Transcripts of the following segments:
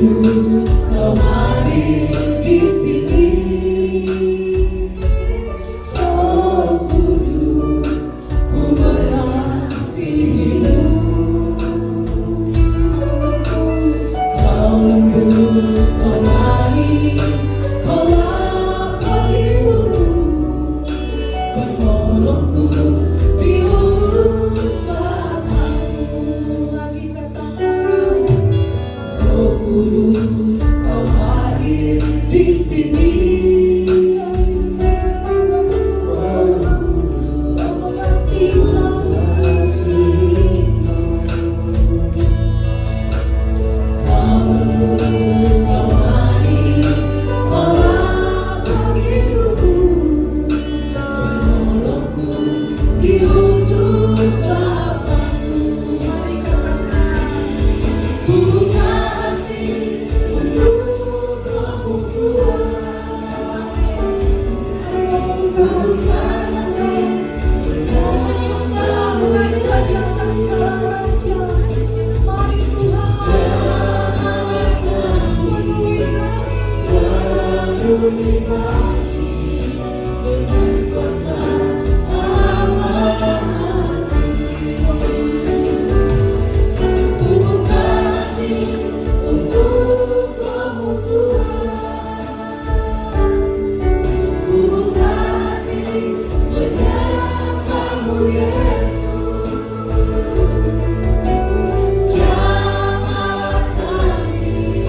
Kudus, Kau hadir di sini. Roh Kudus, ku mengasihi-Mu. Kau lembut, Kau manis, Kau lapar birumu. Penolongku diutus Bapa-Mu. Lagi katakan, Roh Kudus, Kau hadir di sini. Roh Kudus, Kau mengasihi-Mu. Kau lembut, Kau manis, Kau lapar birumu. Penolongku diutus Bapa-Mu. Mari katakan, ku buka hati untuk Roh-Mu Tuhan. Ku buka hati menyembah Raja di segala raja. Mari Tuhan, penuhi kami dengan kuasa amat-Mu. Ku buka hati untuk Roh-Mu Tuhan. Ku buka hati menyapa-Mu Yesus. Jamahlah kami,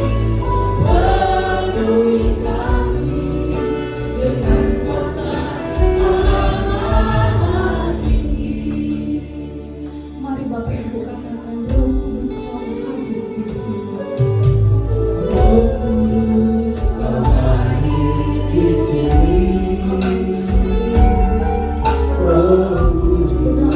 penuhi kami dengan kuasa amat tinggi. Mari Bapak Ibu katakan, Roh Kudus, Kau hadir di sini. Roh Kudus, Kau hadir di sini. Roh Kudus,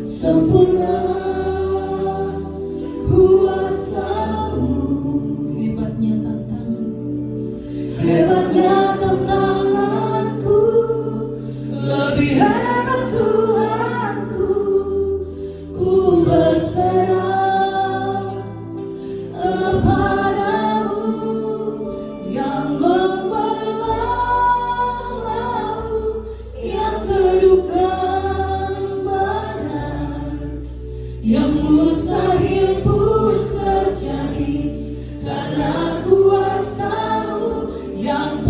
Sempurna kuasa-Mu, hebatnya tantanganku, lebih hebat Tuhanku. Ku berserah kepadamu yang membelah laut, yang teduhkan badai, yang mustahil pun terjadi karena kuasa-Mu yang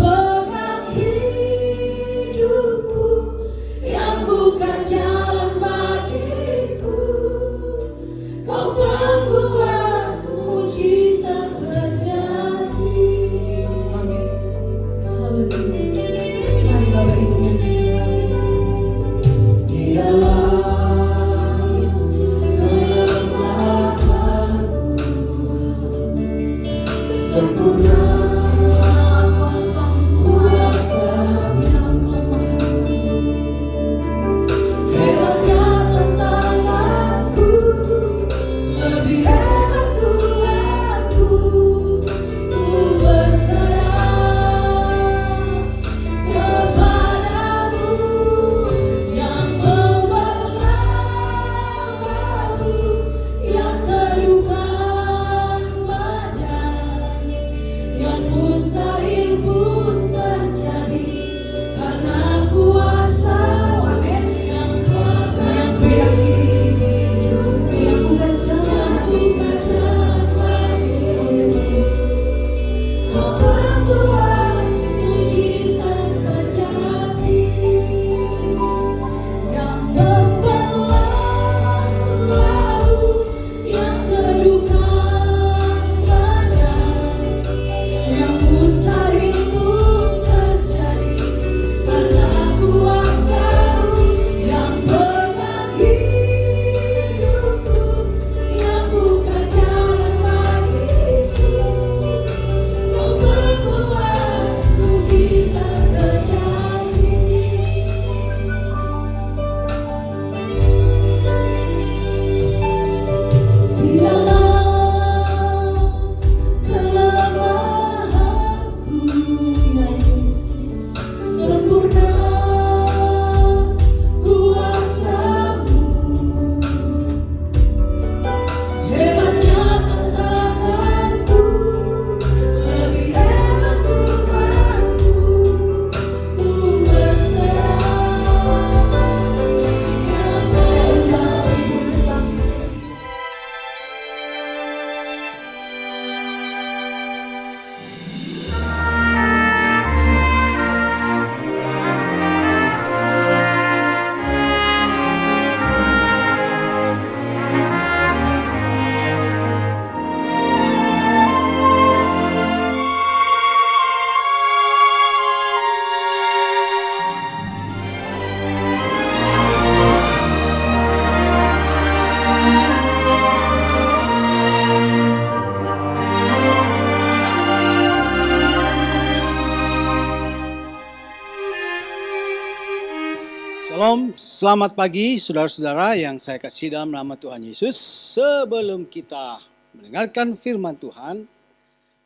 Shalom, selamat pagi saudara-saudara yang saya kasih dalam nama Tuhan Yesus. Sebelum kita mendengarkan firman Tuhan,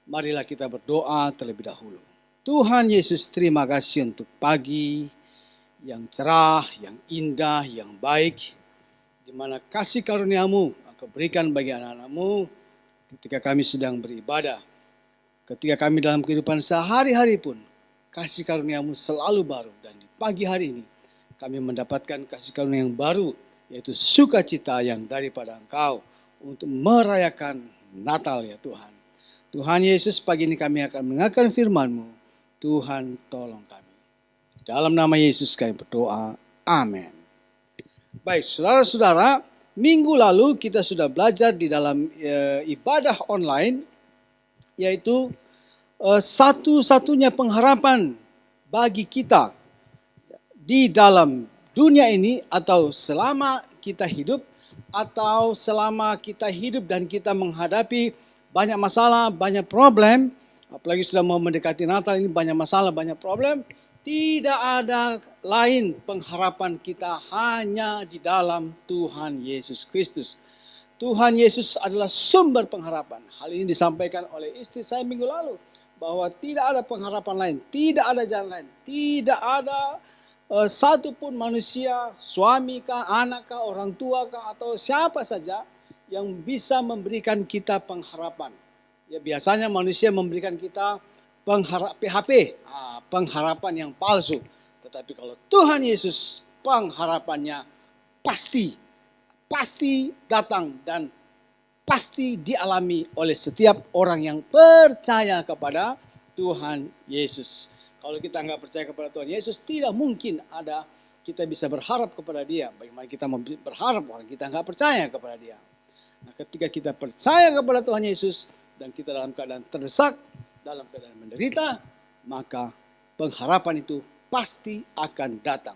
marilah kita berdoa terlebih dahulu. Tuhan Yesus, terima kasih untuk pagi yang cerah, yang indah, yang baik, di mana kasih karunia-Mu Engkau berikan bagi anak-anak-Mu ketika kami sedang beribadah. Ketika kami dalam kehidupan sehari-hari pun, kasih karunia-Mu selalu baru. Dan di pagi hari ini, kami mendapatkan kasih karunia yang baru, yaitu sukacita yang daripada Engkau untuk merayakan Natal ya Tuhan. Tuhan Yesus, pagi ini kami akan mendengarkan firman-Mu. Tuhan tolong kami. Dalam nama Yesus kami berdoa. Amin. Baik, saudara-saudara, minggu lalu kita sudah belajar di dalam ibadah online, yaitu satu-satunya pengharapan bagi kita di dalam dunia ini, atau selama kita hidup, atau selama kita hidup dan kita menghadapi banyak masalah, banyak problem, apalagi sudah mau mendekati Natal ini banyak masalah, banyak problem, tidak ada lain pengharapan kita hanya di dalam Tuhan Yesus Kristus. Tuhan Yesus adalah sumber pengharapan. Hal ini disampaikan oleh istri saya minggu lalu, bahwa tidak ada pengharapan lain, tidak ada jalan lain, tidak ada satupun manusia, suami kah, anak kah, orang tua kah, atau siapa saja yang bisa memberikan kita pengharapan. Ya, biasanya manusia memberikan kita pengharapan yang palsu. Tetapi kalau Tuhan Yesus, pengharapannya pasti datang dan pasti dialami oleh setiap orang yang percaya kepada Tuhan Yesus. Kalau kita nggak percaya kepada Tuhan Yesus, tidak mungkin ada kita bisa berharap kepada Dia. Bagaimana kita mau berharap orang kita nggak percaya kepada Dia? Nah, ketika kita percaya kepada Tuhan Yesus dan kita dalam keadaan terdesak, dalam keadaan menderita, maka pengharapan itu pasti akan datang.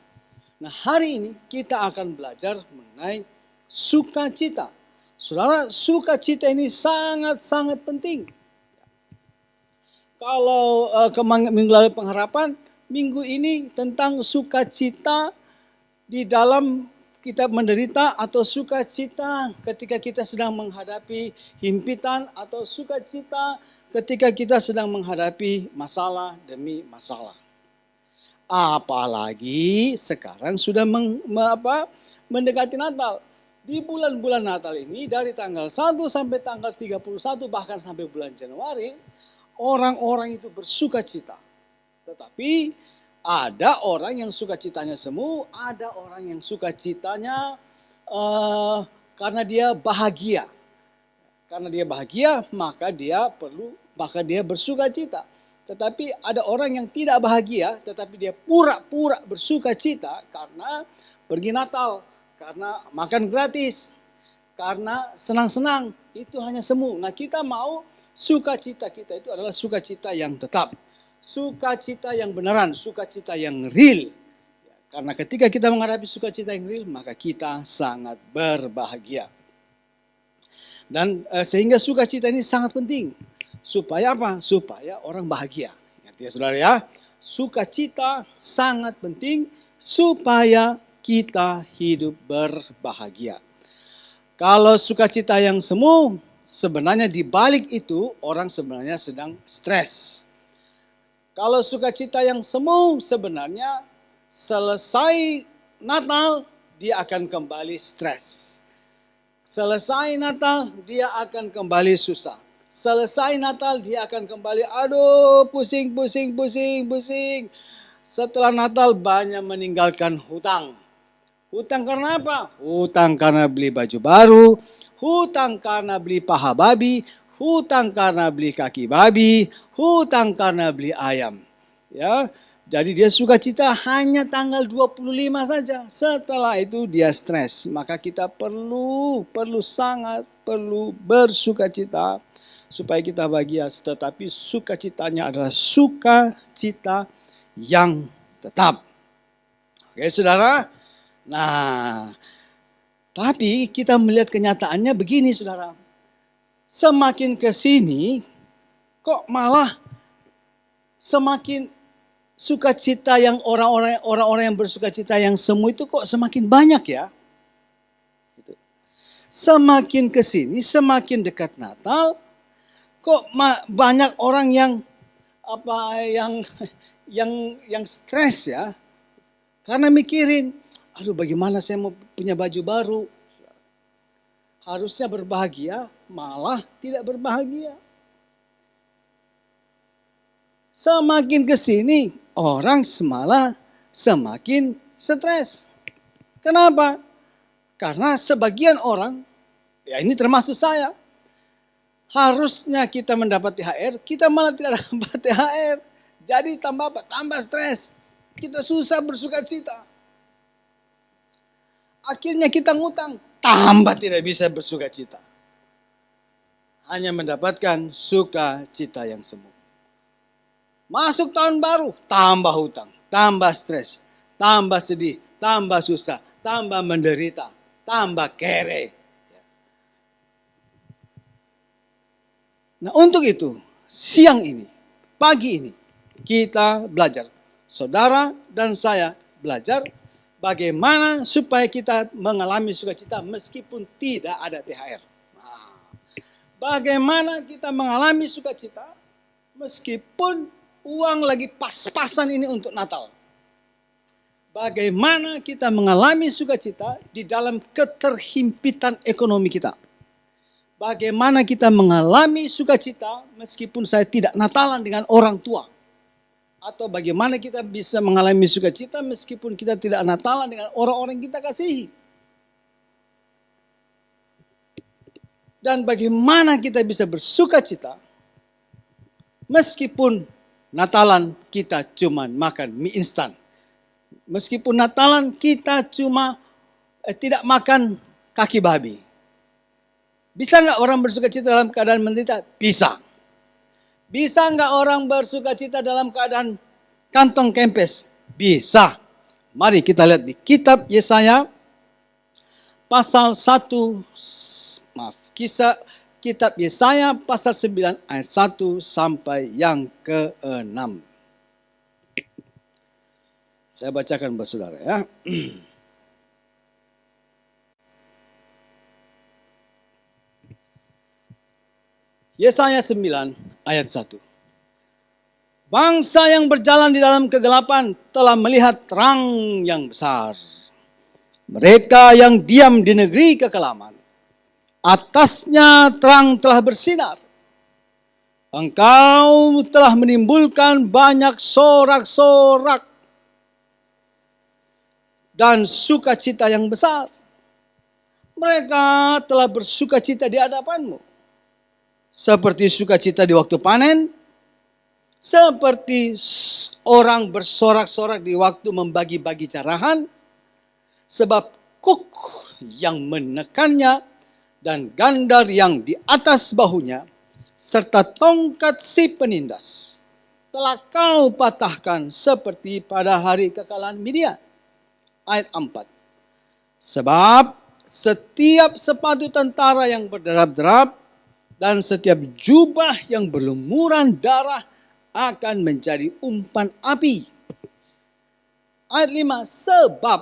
Nah, hari ini kita akan belajar mengenai sukacita. Saudara, sukacita ini sangat-sangat penting. Kalau minggu lalu pengharapan, minggu ini tentang sukacita di dalam kita menderita, atau sukacita ketika kita sedang menghadapi himpitan, atau sukacita ketika kita sedang menghadapi masalah demi masalah. Apalagi sekarang sudah mendekati Natal. Di bulan-bulan Natal ini, dari tanggal 1 sampai tanggal 31, bahkan sampai bulan Januari, orang-orang itu bersukacita. Tetapi ada orang yang sukacitanya semu, ada orang yang sukacitanya karena dia bahagia. Karena dia bahagia, maka dia bersukacita. Tetapi ada orang yang tidak bahagia, tetapi dia pura-pura bersukacita karena pergi Natal, karena makan gratis, karena senang-senang. Itu hanya semu. Nah, kita mau sukacita kita itu adalah sukacita yang tetap, sukacita yang beneran, sukacita yang real. Karena ketika kita menghadapi sukacita yang real, maka kita sangat berbahagia. Dan sehingga sukacita ini sangat penting. Supaya apa? Supaya orang bahagia. Ingat ya saudara ya, sukacita sangat penting supaya kita hidup berbahagia. Kalau sukacita yang semu, sebenarnya di balik itu orang sebenarnya sedang stres. Kalau sukacita yang semu, sebenarnya selesai Natal dia akan kembali stres. Selesai Natal dia akan kembali susah. Selesai Natal dia akan kembali pusing. Setelah Natal banyak meninggalkan hutang. Hutang karena apa? Hutang karena beli baju baru, hutang karena beli paha babi, hutang karena beli kaki babi, hutang karena beli ayam. Ya, jadi dia sukacita hanya tanggal 25 saja. Setelah itu dia stres. Maka kita sangat perlu bersukacita supaya kita bahagia. Tetapi sukacitanya adalah sukacita yang tetap. Oke, saudara. Nah, tapi kita melihat kenyataannya begini, saudara. Semakin ke sini, kok malah semakin sukacita yang orang-orang yang bersukacita yang semu itu kok semakin banyak ya. Semakin ke sini, semakin dekat Natal, kok banyak orang yang yang stres ya. Karena mikirin, aduh bagaimana saya mau punya baju baru. Harusnya berbahagia, malah tidak berbahagia. Semakin ke sini, orang semakin stres. Kenapa? Karena sebagian orang, ya ini termasuk saya, harusnya kita mendapat THR, kita malah tidak dapat THR. Jadi tambah stres. Kita susah bersukacita. Akhirnya kita ngutang, tambah tidak bisa bersukacita. Hanya mendapatkan sukacita yang semu. Masuk tahun baru, tambah hutang, tambah stres, tambah sedih, tambah susah, tambah menderita, tambah kere. Nah untuk itu, siang ini, pagi ini, kita belajar. Saudara dan saya belajar bagaimana supaya kita mengalami sukacita meskipun tidak ada THR. Nah, bagaimana kita mengalami sukacita meskipun uang lagi pas-pasan ini untuk Natal. Bagaimana kita mengalami sukacita di dalam keterhimpitan ekonomi kita. Bagaimana kita mengalami sukacita meskipun saya tidak Natalan dengan orang tua. Atau bagaimana kita bisa mengalami sukacita meskipun kita tidak Natalan dengan orang-orang yang kita kasihi. Dan bagaimana kita bisa bersukacita meskipun Natalan kita cuma makan mie instan. Meskipun Natalan kita cuma tidak makan kaki babi. Bisa nggak orang bersukacita dalam keadaan menderita? Bisa. Bisa nggak orang bersukacita dalam keadaan kantong kempes? Bisa. Mari kita lihat di kitab Yesaya pasal 1, kitab Yesaya pasal 9 ayat 1 sampai yang ke-6. Saya bacakan buat saudara ya. Yesaya 9 ayat 1. Bangsa yang berjalan di dalam kegelapan telah melihat terang yang besar. Mereka yang diam di negeri kekelaman, atasnya terang telah bersinar. Engkau telah menimbulkan banyak sorak-sorak dan sukacita yang besar. Mereka telah bersukacita di hadapanmu. Seperti sukacita di waktu panen, seperti orang bersorak-sorak di waktu membagi-bagi carahan, sebab kuk yang menekannya dan gandar yang di atas bahunya, serta tongkat si penindas, telah kau patahkan seperti pada hari kekalahan Midian. Ayat 4. Sebab setiap sepatu tentara yang berderap-derap dan setiap jubah yang berlumuran darah akan menjadi umpan api. Ayat 5. Sebab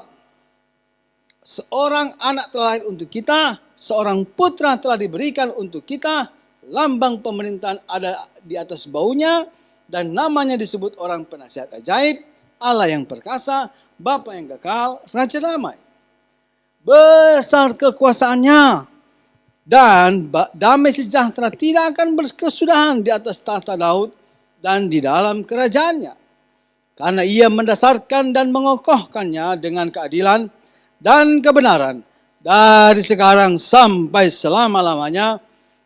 seorang anak telah lahir untuk kita, seorang putra telah diberikan untuk kita, lambang pemerintahan ada di atas baunya, dan namanya disebut orang penasihat ajaib, Allah yang perkasa, Bapa yang kekal, Raja damai. Besar kekuasaannya, dan damai sejahtera tidak akan berkesudahan di atas tahta Daud dan di dalam kerajaannya. Karena ia mendasarkan dan mengokohkannya dengan keadilan dan kebenaran dari sekarang sampai selama-lamanya.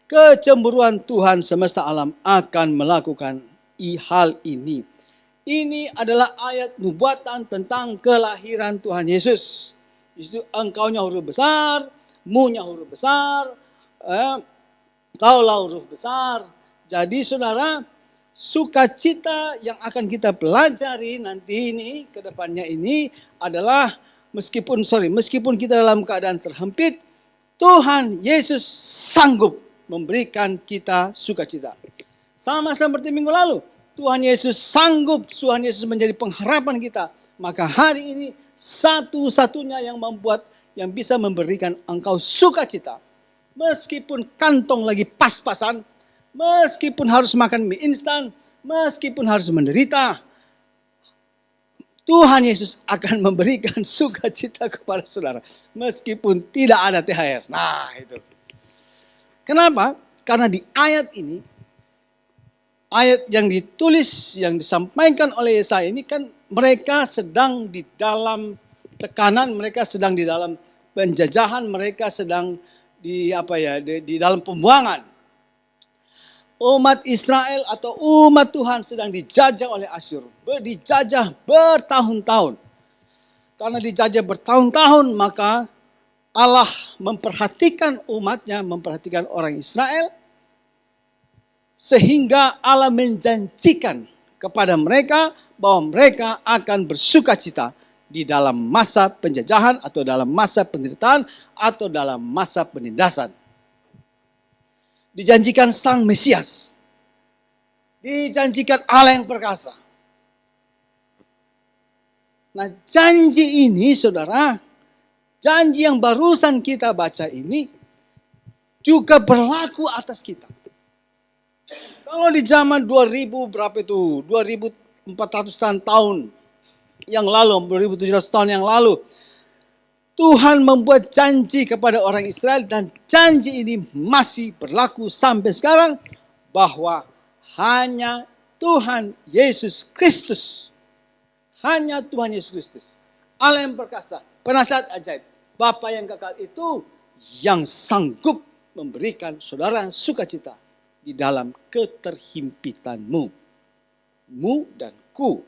Kecemburuan Tuhan semesta alam akan melakukan hal ini. Ini adalah ayat nubuatan tentang kelahiran Tuhan Yesus. Itu engkaunya huruf besar, mu-nya huruf besar, kaulah huruf besar. Jadi saudara, sukacita yang akan kita pelajari nanti ini, ke depannya ini adalah meskipun kita dalam keadaan terhimpit, Tuhan Yesus sanggup memberikan kita sukacita. Sama seperti minggu lalu, Tuhan Yesus sanggup, Tuhan Yesus menjadi pengharapan kita. Maka hari ini satu-satunya yang bisa memberikan engkau sukacita. Meskipun kantong lagi pas-pasan, meskipun harus makan mie instan, meskipun harus menderita, Tuhan Yesus akan memberikan sukacita kepada saudara. Meskipun tidak ada THR. Nah itu. Kenapa? Karena di ayat ini, ayat yang ditulis, yang disampaikan oleh Yesaya ini kan mereka sedang di dalam tekanan, mereka sedang di dalam penjajahan, mereka sedang di dalam pembuangan. Umat Israel atau umat Tuhan sedang dijajah oleh Asyur. Dijajah bertahun-tahun. Karena dijajah bertahun-tahun, maka Allah memperhatikan umatnya, memperhatikan orang Israel. Sehingga Allah menjanjikan kepada mereka bahwa mereka akan bersukacita di dalam masa penjajahan atau dalam masa penderitaan atau dalam masa penindasan. Dijanjikan Sang Mesias. Dijanjikan Allah yang perkasa. Nah, janji ini saudara, janji yang barusan kita baca ini juga berlaku atas kita. Kalau di zaman 2400 tahun yang lalu, 2700 tahun yang lalu, Tuhan membuat janji kepada orang Israel dan janji ini masih berlaku sampai sekarang bahwa hanya Tuhan Yesus Kristus, hanya Tuhan Yesus Kristus, Allah yang perkasa, penasihat ajaib, Bapa yang kekal itu yang sanggup memberikan saudara sukacita di dalam keterhimpitanmu, mu dan ku.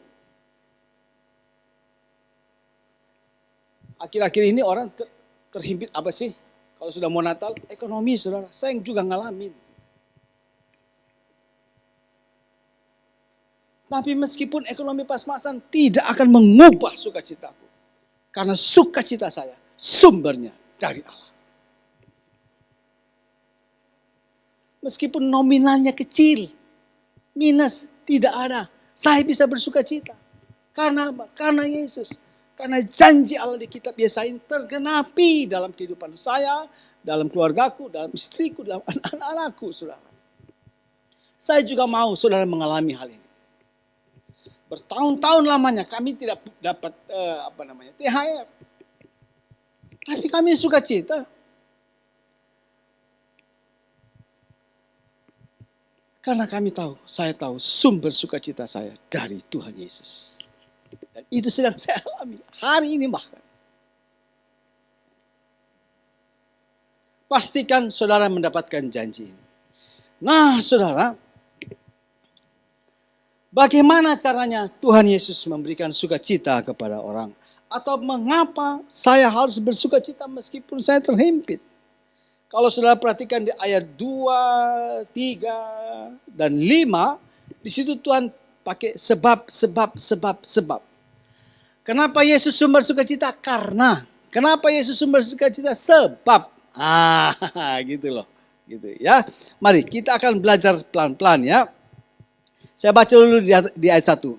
Akhir-akhir ini orang terhimpit apa sih? Kalau sudah mau Natal, ekonomi saudara. Saya juga ngalamin. Tapi meskipun ekonomi pas-pasan tidak akan mengubah sukacitaku. Karena sukacita saya sumbernya dari Allah. Meskipun nominalnya kecil, minus, tidak ada. Saya bisa bersukacita. Karena apa? Karena Yesus. Karena janji Allah di kitab Yesaya ini tergenapi dalam kehidupan saya, dalam keluargaku, dalam istriku, dalam anak-anakku, saudara. Saya juga mau saudara mengalami hal ini. Bertahun-tahun lamanya kami tidak dapat THR. Tapi kami sukacita. Karena saya tahu sumber sukacita saya dari Tuhan Yesus. Dan itu sedang saya alami hari ini bahkan. Pastikan saudara mendapatkan janji ini. Nah saudara, bagaimana caranya Tuhan Yesus memberikan sukacita kepada orang? Atau mengapa saya harus bersukacita meskipun saya terhimpit? Kalau saudara perhatikan di ayat 2, 3, dan 5, di situ Tuhan pakai sebab. Kenapa Yesus sumber sukacita? Karena. Kenapa Yesus sumber sukacita? Sebab. Gitu loh. Gitu ya. Mari kita akan belajar pelan-pelan ya. Saya baca dulu di ayat 1.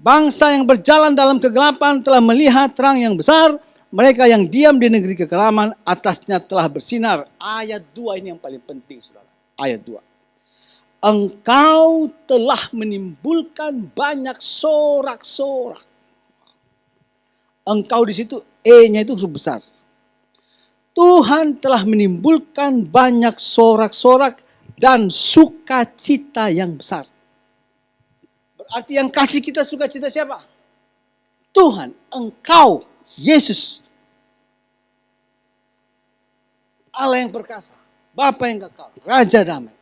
Bangsa yang berjalan dalam kegelapan telah melihat terang yang besar. Mereka yang diam di negeri kekelaman atasnya telah bersinar. Ayat 2 ini yang paling penting saudara. Ayat 2. Engkau telah menimbulkan banyak sorak-sorak. Engkau di situ E-nya itu huruf besar. Tuhan telah menimbulkan banyak sorak-sorak dan sukacita yang besar. Berarti yang kasih kita sukacita siapa? Tuhan, engkau, Yesus. Allah yang perkasa, Bapa yang kekal, Raja damai.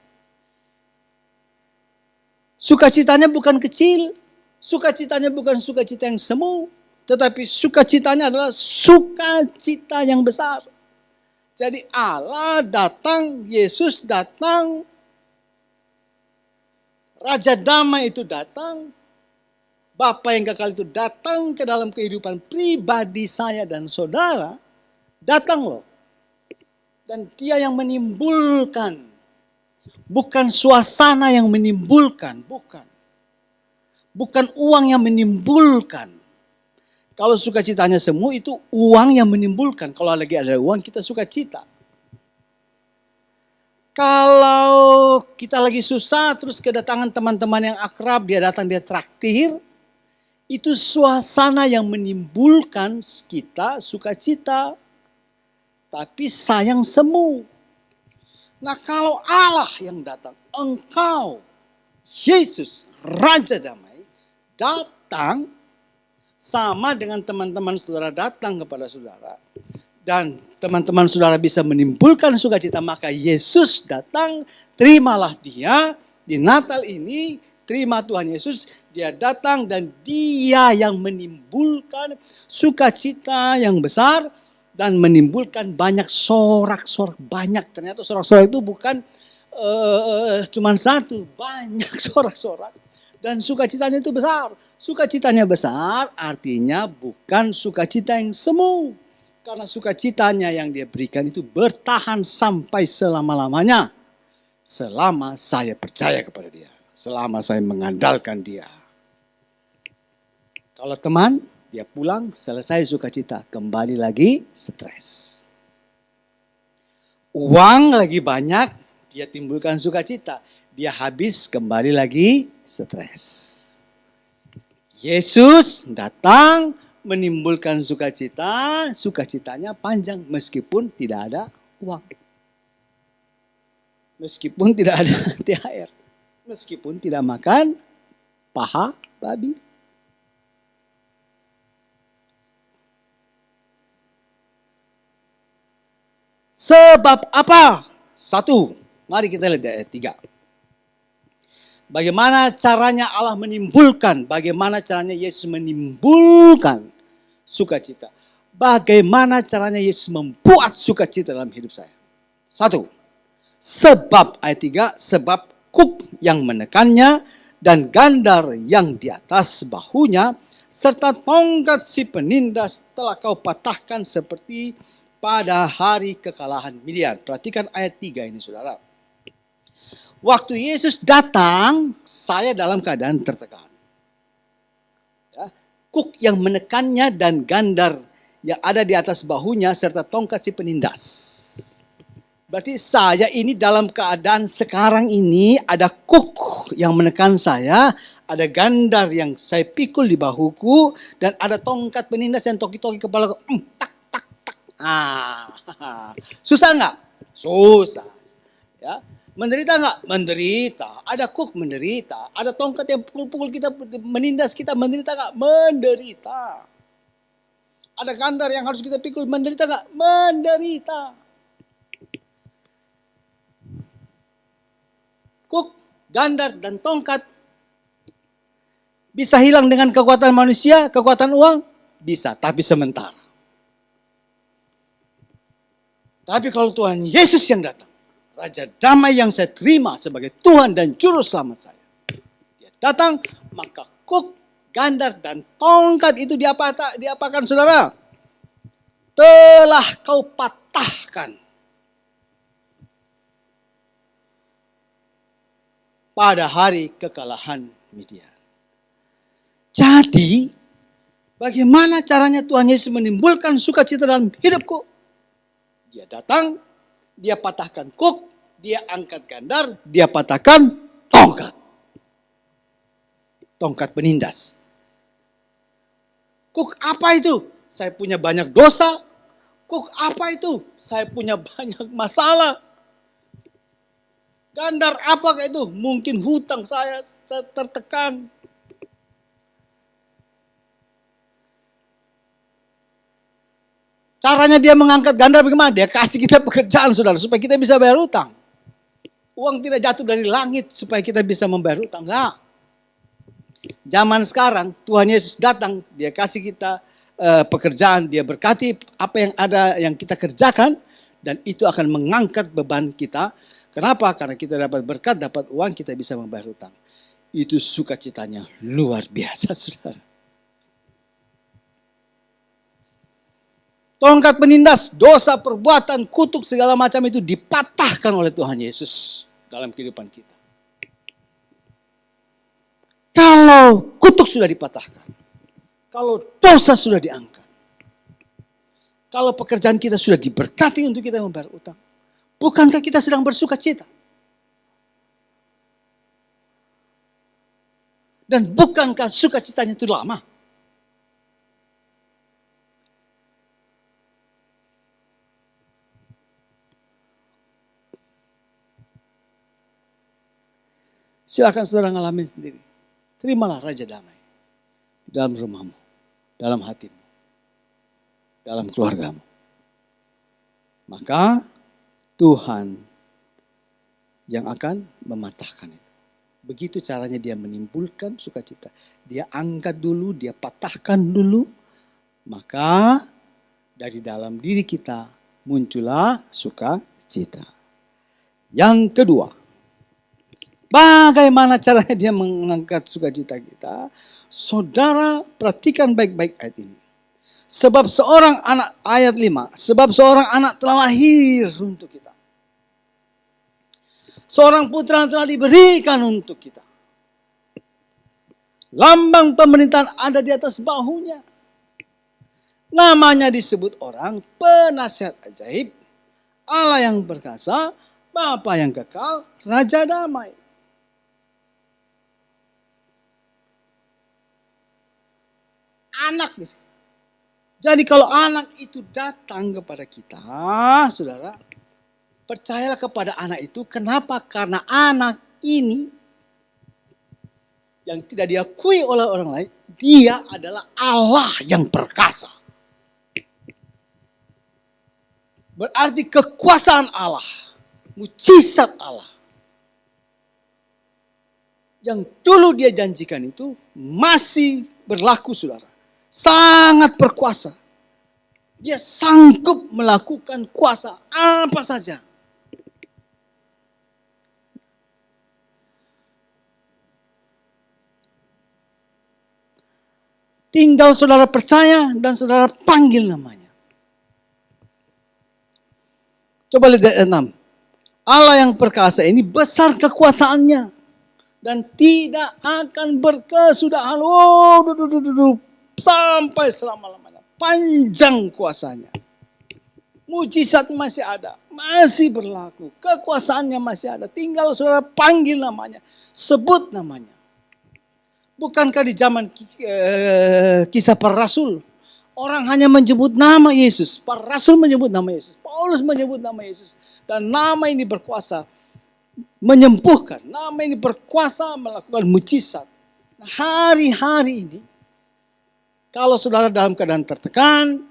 Sukacitanya bukan kecil, sukacitanya bukan sukacita yang semu, tetapi sukacitanya adalah sukacita yang besar. Jadi Allah datang, Yesus datang, Raja damai itu datang, Bapa yang kekal itu datang ke dalam kehidupan pribadi saya dan saudara, datang loh. Dan dia yang menimbulkan, bukan suasana yang menimbulkan, bukan. Bukan uang yang menimbulkan. Kalau sukacitanya semu itu uang yang menimbulkan. Kalau lagi ada uang kita sukacita. Kalau kita lagi susah terus kedatangan teman-teman yang akrab, dia datang dia traktir. Itu suasana yang menimbulkan kita sukacita. Tapi sayang semu. Nah kalau Allah yang datang, engkau, Yesus, Raja Damai, datang sama dengan teman-teman saudara datang kepada saudara. Dan teman-teman saudara bisa menimbulkan sukacita, maka Yesus datang, terimalah dia di Natal ini, terima Tuhan Yesus, dia datang dan dia yang menimbulkan sukacita yang besar dan menimbulkan banyak sorak-sorak, banyak. Ternyata sorak-sorak itu bukan cuma satu, banyak sorak-sorak. Dan sukacitanya itu besar. Sukacitanya besar artinya bukan sukacita yang semu. Karena sukacitanya yang dia berikan itu bertahan sampai selama-lamanya. Selama saya percaya kepada dia. Selama saya mengandalkan dia. Kalau teman, dia pulang selesai sukacita. Kembali lagi stres. Uang lagi banyak, dia timbulkan sukacita. Dia habis kembali lagi stres. Yesus datang menimbulkan sukacita, sukacitanya panjang meskipun tidak ada uang. Meskipun tidak ada THR. Meskipun tidak makan paha babi. Sebab apa? Satu, mari kita lihat ayat 3. Bagaimana caranya Allah menimbulkan, bagaimana caranya Yesus menimbulkan sukacita. Bagaimana caranya Yesus membuat sukacita dalam hidup saya. Satu, sebab ayat 3, sebab kuk yang menekannya dan gandar yang di atas bahunya serta tongkat si penindas telah kau patahkan seperti pada hari kekalahan Midian. Perhatikan ayat 3 ini saudara. Waktu Yesus datang, saya dalam keadaan tertekan. Ya, kuk yang menekannya dan gandar yang ada di atas bahunya serta tongkat si penindas. Berarti saya ini dalam keadaan sekarang ini ada kuk yang menekan saya, ada gandar yang saya pikul di bahuku, dan ada tongkat penindas yang toki-toki kepala. Tak, tak, tak. Susah nggak? Susah. Ya. Menderita nggak? Menderita. Ada kuk menderita. Ada tongkat yang pukul-pukul kita, menindas kita. Menderita nggak? Menderita. Ada gandar yang harus kita pikul. Menderita nggak? Menderita. Kuk, gandar, dan tongkat bisa hilang dengan kekuatan manusia, kekuatan uang? Bisa, tapi sementara. Tapi kalau Tuhan Yesus yang datang, Raja Damai yang saya terima sebagai Tuhan dan Juru Selamat saya. Dia datang, maka kuk, gandar, dan tongkat itu diapakan saudara? Telah kau patahkan. Pada hari kekalahan Midian. Jadi, bagaimana caranya Tuhan Yesus menimbulkan sukacita dalam hidupku? Dia datang, dia patahkan kuk, dia angkat gandar, dia patahkan tongkat. Tongkat penindas. Kuk apa itu? Saya punya banyak dosa. Kuk apa itu? Saya punya banyak masalah. Gandar apakah itu? Mungkin hutang saya tertekan. Caranya dia mengangkat gandar bagaimana? Dia kasih kita pekerjaan saudara supaya kita bisa bayar hutang. Uang tidak jatuh dari langit supaya kita bisa membayar hutang. Enggak. Zaman sekarang Tuhan Yesus datang, dia kasih kita pekerjaan, dia berkati apa yang ada yang kita kerjakan dan itu akan mengangkat beban kita. Kenapa? Karena kita dapat berkat, dapat uang, kita bisa membayar hutang. Itu sukacitanya luar biasa, saudara. Tongkat penindas, dosa, perbuatan, kutuk, segala macam itu dipatahkan oleh Tuhan Yesus dalam kehidupan kita. Kalau kutuk sudah dipatahkan, kalau dosa sudah diangkat, kalau pekerjaan kita sudah diberkati untuk kita membayar utang, bukankah kita sedang bersuka cita? Dan bukankah sukacitanya itu lama? Silakan saudara ngalamin sendiri. Terimalah Raja Damai di dalam rumahmu, dalam hatimu, dalam keluargamu. Maka Tuhan yang akan mematahkan itu. Begitu caranya dia menimbulkan sukacita. Dia angkat dulu, dia patahkan dulu. Maka dari dalam diri kita muncullah sukacita. Yang kedua, bagaimana caranya dia mengangkat sukacita kita? Saudara perhatikan baik-baik ayat ini. Sebab seorang anak, ayat 5. Sebab seorang anak telah lahir untuk kita. Seorang putra telah diberikan untuk kita. Lambang pemerintahan ada di atas bahunya. Namanya disebut orang penasihat ajaib, Allah yang perkasa, Bapa yang kekal, Raja damai. Anak. Jadi kalau anak itu datang kepada kita, saudara, percayalah kepada anak itu. Kenapa? Karena anak ini yang tidak diakui oleh orang lain, dia adalah Allah yang perkasa. Berarti kekuasaan Allah, mujizat Allah yang dulu dia janjikan itu masih berlaku, saudara. Sangat berkuasa. Dia sanggup melakukan kuasa apa saja. Tinggal saudara percaya dan saudara panggil namanya. Coba lihat ayat 6. Allah yang perkasa ini besar kekuasaannya dan tidak akan berkesudahan. Sampai selama-lamanya. Panjang kuasanya. Mujizat masih ada. Masih berlaku. Kekuasaannya masih ada. Tinggal saudara panggil namanya. Sebut namanya. Bukankah di zaman kisah para rasul, orang hanya menyebut nama Yesus. Para rasul menyebut nama Yesus. Paulus menyebut nama Yesus. Dan nama ini berkuasa menyembuhkan. Nama ini berkuasa melakukan mujizat. Nah, hari-hari ini, kalau saudara dalam keadaan tertekan,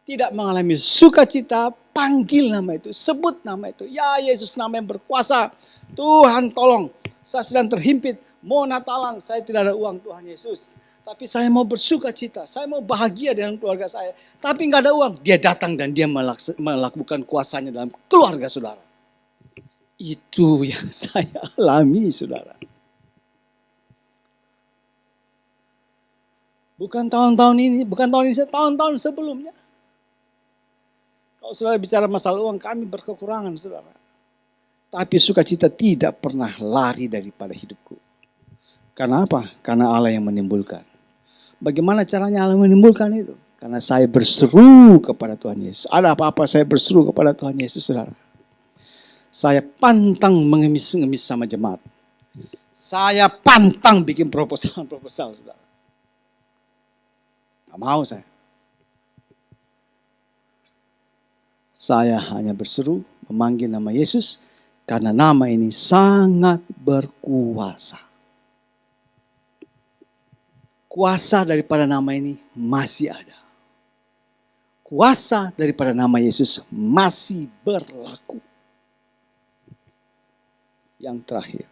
tidak mengalami sukacita, panggil nama itu, sebut nama itu. Ya Yesus, nama yang berkuasa. Tuhan tolong, saya sedang terhimpit. Mau Natalan, saya tidak ada uang Tuhan Yesus. Tapi saya mau bersukacita, saya mau bahagia dengan keluarga saya. Tapi nggak ada uang. Dia datang dan dia melakukan kuasanya dalam keluarga saudara. Itu yang saya alami, saudara. Bukan tahun-tahun ini, tahun-tahun sebelumnya. Kalau saudara bicara masalah uang, kami berkekurangan, saudara. Tapi sukacita tidak pernah lari daripada hidupku. Karena apa? Karena Allah yang menimbulkan. Bagaimana caranya Allah menimbulkan itu? Karena saya berseru kepada Tuhan Yesus. Ada apa-apa saya berseru kepada Tuhan Yesus, saudara. Saya pantang mengemis-ngemis sama jemaat. Saya pantang bikin proposal, saudara. Gak mau saya. Saya hanya berseru memanggil nama Yesus karena nama ini sangat berkuasa. Kuasa daripada nama ini masih ada. Kuasa daripada nama Yesus masih berlaku. Yang terakhir.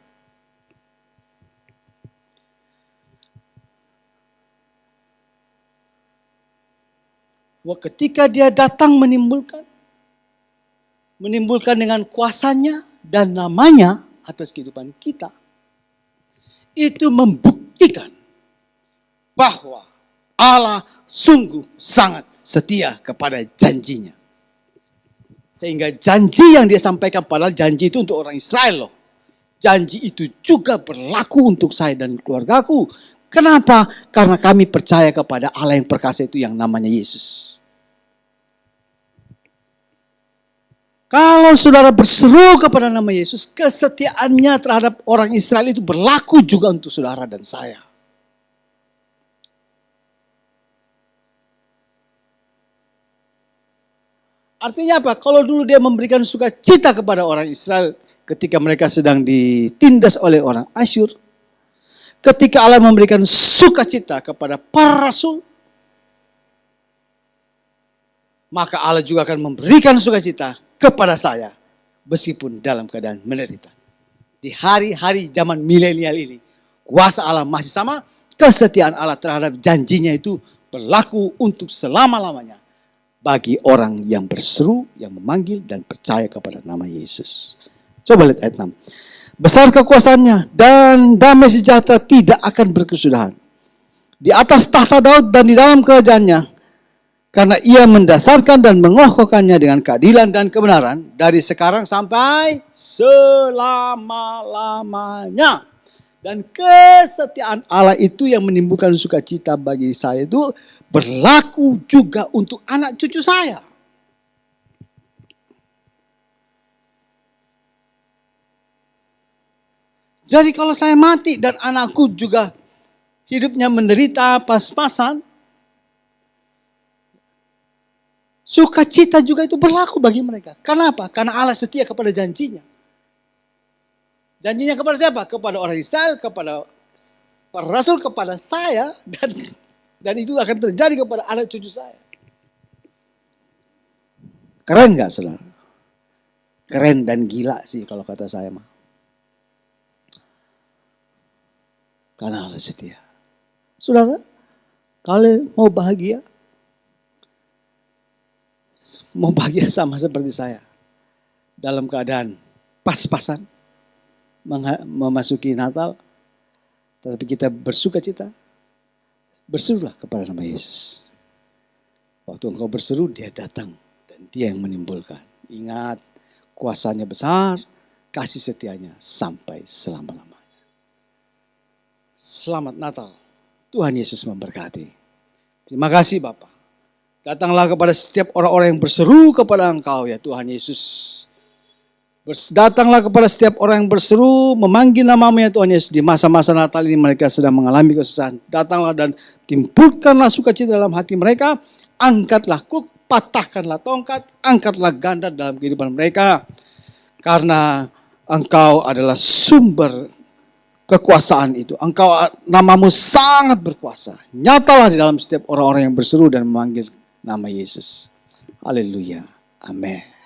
Ketika dia datang menimbulkan dengan kuasanya dan namanya atas kehidupan kita, itu membuktikan bahwa Allah sungguh sangat setia kepada janjinya. Sehingga janji yang dia sampaikan, padahal janji itu untuk orang Israel loh. janji itu juga berlaku untuk saya dan keluargaku. Kenapa? Karena kami percaya kepada Allah yang perkasa itu yang namanya Yesus. Kalau saudara berseru kepada nama Yesus, kesetiaannya terhadap orang Israel itu berlaku juga untuk saudara dan saya. Artinya apa? Kalau dulu dia memberikan sukacita kepada orang Israel ketika mereka sedang ditindas oleh orang Asyur, ketika Allah memberikan sukacita kepada para rasul, maka Allah juga akan memberikan sukacita kepada saya, meskipun dalam keadaan menderita. Di hari-hari zaman milenial ini, kuasa Allah masih sama, kesetiaan Allah terhadap janjinya itu berlaku untuk selama-lamanya bagi orang yang berseru, yang memanggil dan percaya kepada nama Yesus. Coba lihat ayat 6. Besar kekuasaannya dan damai sejahtera tidak akan berkesudahan di atas tahta Daud dan di dalam kerajaannya, karena ia mendasarkan dan mengokohkannya dengan keadilan dan kebenaran dari sekarang sampai selama-lamanya. Dan kesetiaan Allah itu yang menimbulkan sukacita bagi saya itu berlaku juga untuk anak cucu saya. Jadi kalau saya mati dan anakku juga hidupnya menderita pas-pasan, sukacita juga itu berlaku bagi mereka. Kenapa? Karena Allah setia kepada janjinya. Janjinya kepada siapa? Kepada orang Israel, kepada para rasul, kepada saya, dan itu akan terjadi kepada anak cucu saya. Keren gak saudara? Keren dan gila sih kalau kata saya mah. Karena Allah setia. Saudara, kalian mau bahagia? Mau bahagia sama seperti saya? Dalam keadaan pas-pasan? Memasuki Natal, tetapi kita bersuka cita, berserulah kepada nama Yesus. Waktu engkau berseru, dia datang dan dia yang menimbulkan. Ingat, kuasanya besar, kasih setianya sampai selama-lamanya. Selamat Natal, Tuhan Yesus memberkati. Terima kasih Bapa. Datanglah kepada setiap orang-orang yang berseru kepada Engkau ya Tuhan Yesus. Datanglah kepada setiap orang yang berseru, memanggil nama-Mu ya Tuhan Yesus. Di masa-masa Natal ini mereka sedang mengalami kesusahan. Datanglah dan timbulkanlah sukacita dalam hati mereka. Angkatlah kuk, patahkanlah tongkat, angkatlah ganda dalam kehidupan mereka. Karena Engkau adalah sumber kekuasaan itu. Engkau, nama-Mu sangat berkuasa. Nyatalah di dalam setiap orang-orang yang berseru dan memanggil nama Yesus. Haleluya. Amin.